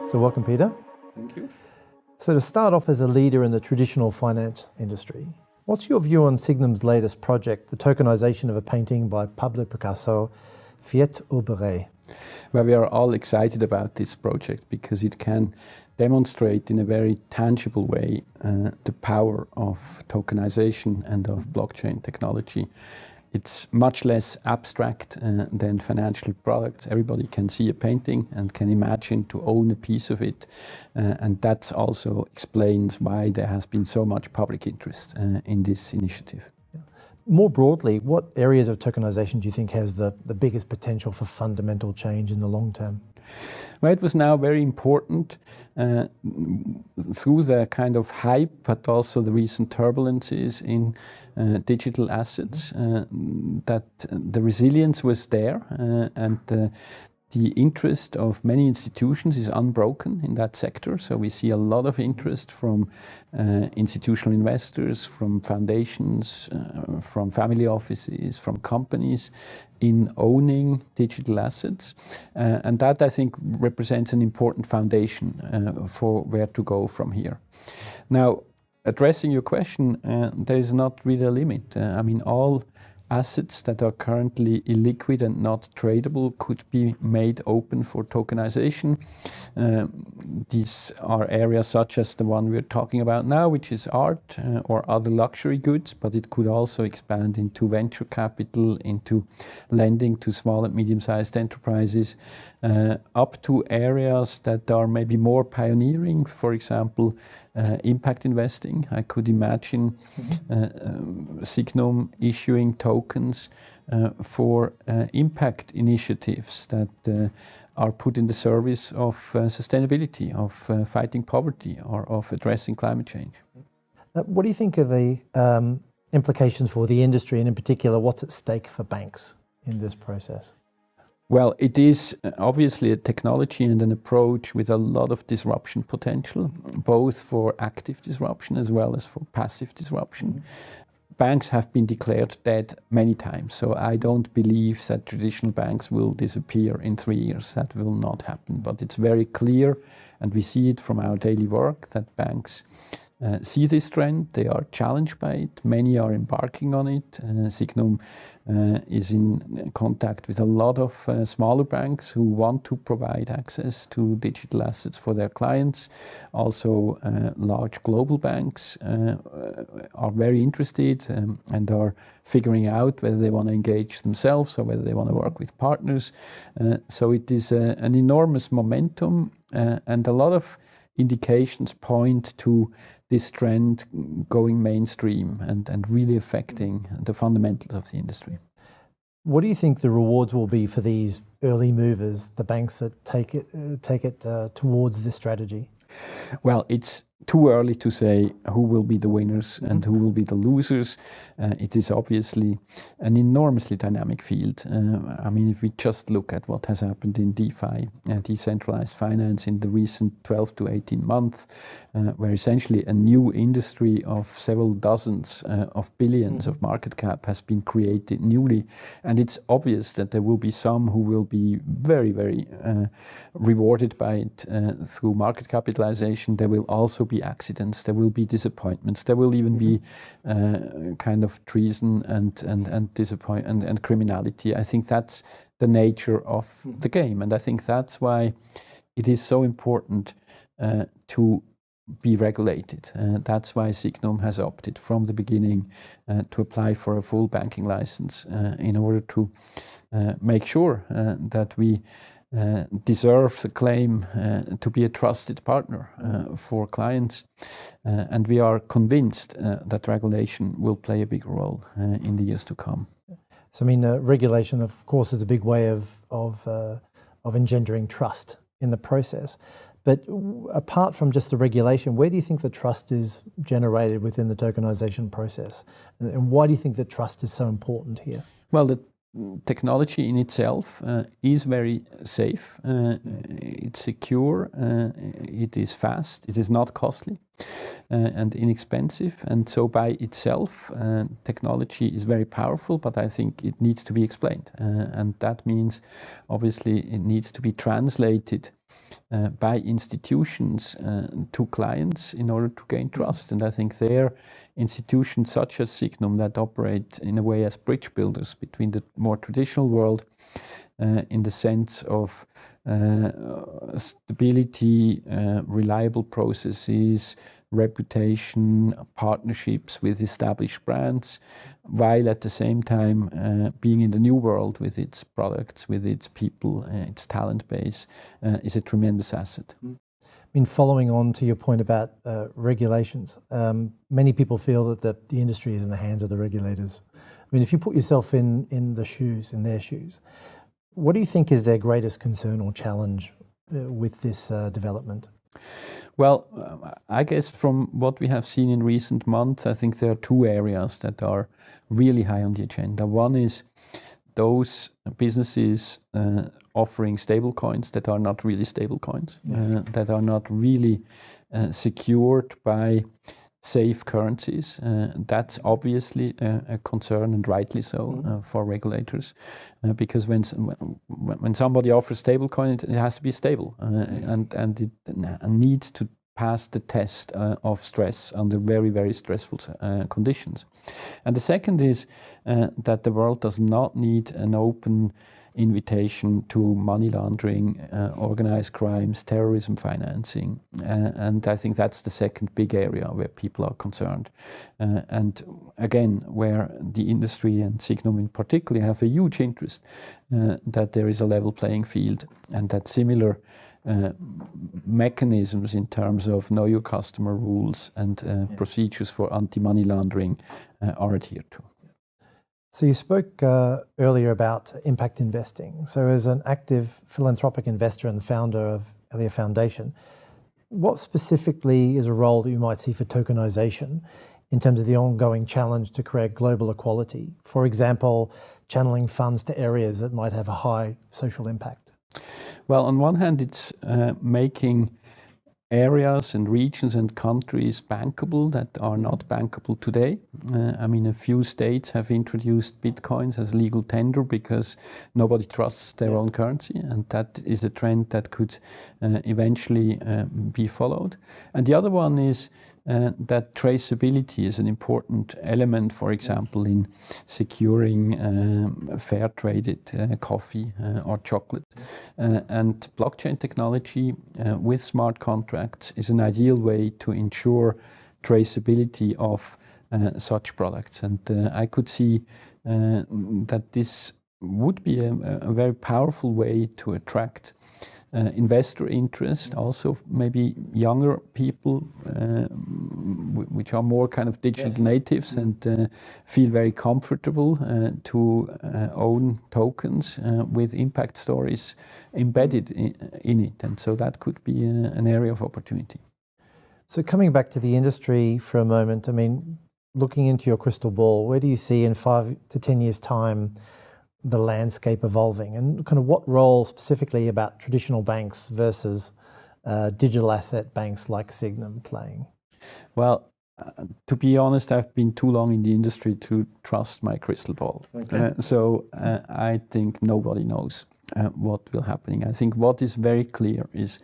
So welcome, Peter. Thank you. So to start off as a leader in the traditional finance industry, what's your view on Signum's latest project, the tokenization of a painting by Pablo Picasso, Fiat Oberé? Well, we are all excited about this project because it can demonstrate in a very tangible way the power of tokenization and of blockchain technology. It's much less abstract than financial products. Everybody can see a painting and can imagine to own a piece of it. And that also explains why there has been so much public interest in this initiative. More broadly, what areas of tokenization do you think has the biggest potential for fundamental change in the long term? Well, it was now very important through the kind of hype, but also the recent turbulences in digital assets, that the resilience was there and the interest of many institutions is unbroken in that sector. So we see a lot of interest from institutional investors, from foundations, from family offices, from companies in owning digital assets. And that, I think, represents an important foundation for where to go from here. Now, addressing your question, there is not really a limit. I mean, all assets that are currently illiquid and not tradable could be made open for tokenization. These are areas such as the one we're talking about now, which is art or other luxury goods, but it could also expand into venture capital, into lending to small and medium-sized enterprises, up to areas that are maybe more pioneering, for example, impact investing. I could imagine Signum issuing tokens for impact initiatives that are put in the service of sustainability, of fighting poverty, or of addressing climate change. What do you think are the implications for the industry, and in particular, what's at stake for banks in this process? Well, it is obviously a technology and an approach with a lot of disruption potential, both for active disruption as well as for passive disruption. Banks have been declared dead many times, so I don't believe that traditional banks will disappear in 3 years. That will not happen, but it's very clear, and we see it from our daily work, that banks see this trend. They are challenged by it. Many are embarking on it. Signum is in contact with a lot of smaller banks who want to provide access to digital assets for their clients. Also, large global banks are very interested and are figuring out whether they want to engage themselves or whether they want to work with partners. So it is an enormous momentum, and a lot of indications point to this trend going mainstream and really affecting the fundamentals of the industry. What do you think the rewards will be for these early movers, the banks that take it towards this strategy? Well, it's too early to say who will be the winners and who will be the losers. It is obviously an enormously dynamic field. I mean, if we just look at what has happened in DeFi, decentralized finance, in the recent 12 to 18 months, where essentially a new industry of several dozens of billions of market cap has been created newly. And it's obvious that there will be some who will be very, very rewarded by it through market capitalization. There will also be accidents, there will be disappointments, there will even be kind of treason and disappointment and criminality. I think that's the nature of the game, and I think that's why it is so important to be regulated. That's why Signum has opted from the beginning to apply for a full banking license in order to make sure that we deserve the claim to be a trusted partner for clients. And we are convinced that regulation will play a big role in the years to come. So, I mean, regulation, of course, is a big way of engendering trust in the process. But apart from just the regulation, where do you think the trust is generated within the tokenization process? And why do you think that trust is so important here? Well, the technology in itself is very safe, it's secure, it is fast, it is not costly and inexpensive, and so by itself technology is very powerful, but I think it needs to be explained, and that means obviously it needs to be translated by institutions to clients in order to gain trust. And I think there, institutions such as Signum that operate in a way as bridge builders between the more traditional world in the sense of stability, reliable processes, reputation, partnerships with established brands, while at the same time being in the new world with its products, with its people, its talent base, is a tremendous asset. I mean, following on to your point about regulations, many people feel that the industry is in the hands of the regulators. I mean, if you put yourself in their shoes, what do you think is their greatest concern or challenge with this development? Well, I guess from what we have seen in recent months, I think there are two areas that are really high on the agenda. One is those businesses offering stable coins that are not really stable coins, yes. That are not really secured by safe currencies. That's obviously a concern, and rightly so, for regulators, because when somebody offers stablecoin, it has to be stable, and it needs to pass the test of stress under very, very stressful conditions. And the second is that the world does not need an open invitation to money laundering, organized crimes, terrorism financing. And I think that's the second big area where people are concerned. And again, where the industry and Signum in particular have a huge interest that there is a level playing field and that similar mechanisms in terms of know your customer rules and procedures for anti-money laundering are adhered to. So you spoke earlier about impact investing. So as an active philanthropic investor and the founder of Elia Foundation, what specifically is a role that you might see for tokenization in terms of the ongoing challenge to create global equality? For example, channeling funds to areas that might have a high social impact. Well, on one hand, it's making areas and regions and countries bankable that are not bankable today. I mean, a few states have introduced bitcoins as legal tender because nobody trusts their own currency, and that is a trend that could eventually be followed. And the other one is that traceability is an important element, for example, in securing fair traded coffee or chocolate. And blockchain technology with smart contracts is an ideal way to ensure traceability of such products. And I could see that this would be a very powerful way to attract investor interest, also maybe younger people which are more kind of digital natives and feel very comfortable to own tokens with impact stories embedded in it. And so that could be an area of opportunity. So coming back to the industry for a moment, I mean, looking into your crystal ball, where do you see in 5 to 10 years' time the landscape evolving, and kind of what role specifically about traditional banks versus digital asset banks like Signum playing? Well, to be honest, I've been too long in the industry to trust my crystal ball. Okay. So I think nobody knows what will happen. I think what is very clear is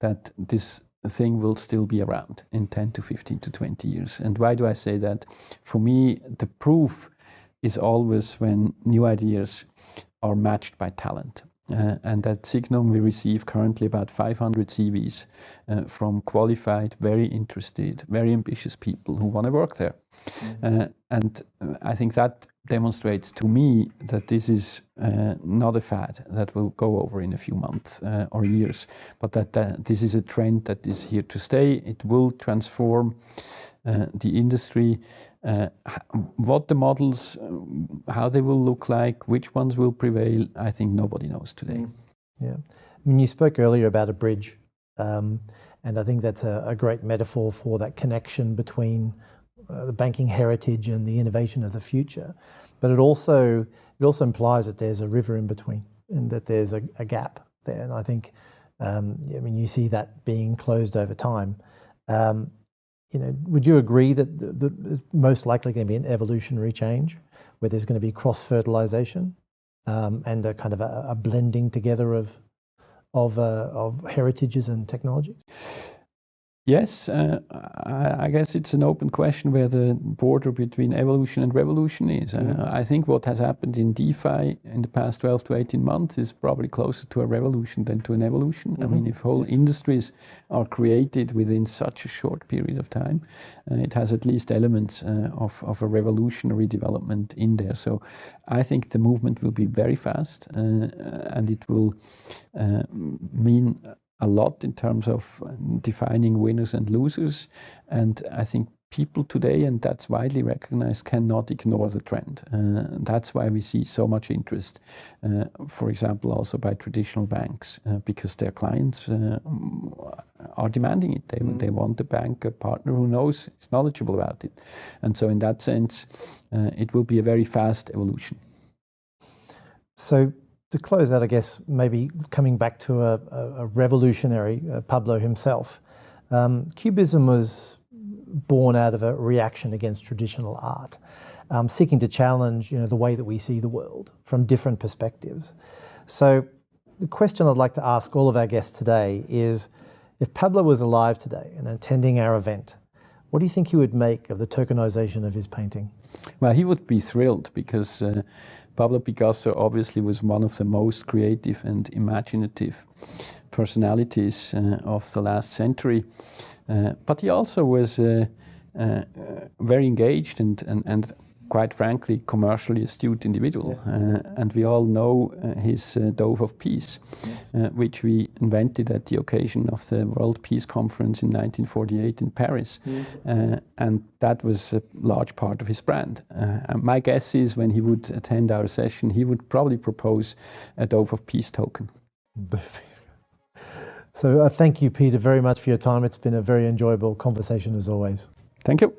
that this thing will still be around in 10 to 15 to 20 years. And why do I say that? For me, the proof is always when new ideas are matched by talent. And at Signum, we receive currently about 500 CVs from qualified, very interested, very ambitious people who want to work there. And I think that demonstrates to me that this is not a fad that will go over in a few months or years, but that this is a trend that is here to stay. It will transform the industry. What the models, how they will look like, which ones will prevail, I think nobody knows today. Yeah, I mean, you spoke earlier about a bridge, and I think that's a great metaphor for that connection between the banking heritage and the innovation of the future. But it also implies that there's a river in between, and that there's a gap there. And I think, I mean, you see that being closed over time. You know, would you agree that the most likely going to be an evolutionary change where there's going to be cross-fertilization and a kind of a blending together of of heritages and technologies? Yes, I guess it's an open question where the border between evolution and revolution is. I think what has happened in DeFi in the past 12 to 18 months is probably closer to a revolution than to an evolution. I mean, if whole industries are created within such a short period of time, it has at least elements of a revolutionary development in there. So I think the movement will be very fast and it will mean a lot in terms of defining winners and losers. And I think people today, and that's widely recognized, cannot ignore the trend. That's why we see so much interest, for example, also by traditional banks, because their clients are demanding it. They want a bank, a partner who knows, is knowledgeable about it. And so in that sense, it will be a very fast evolution. So to close out, I guess, maybe coming back to a revolutionary, Pablo himself, Cubism was born out of a reaction against traditional art, seeking to challenge, the way that we see the world from different perspectives. So the question I'd like to ask all of our guests today is, if Pablo was alive today and attending our event, what do you think he would make of the tokenization of his painting? Well, he would be thrilled because Pablo Picasso obviously was one of the most creative and imaginative personalities of the last century. But he also was very engaged and quite frankly, commercially astute individual. Yes. And we all know his Dove of Peace, which we invented at the occasion of the World Peace Conference in 1948 in Paris. And that was a large part of his brand. And my guess is when he would attend our session, he would probably propose a Dove of Peace token. So thank you, Peter, very much for your time. It's been a very enjoyable conversation as always. Thank you.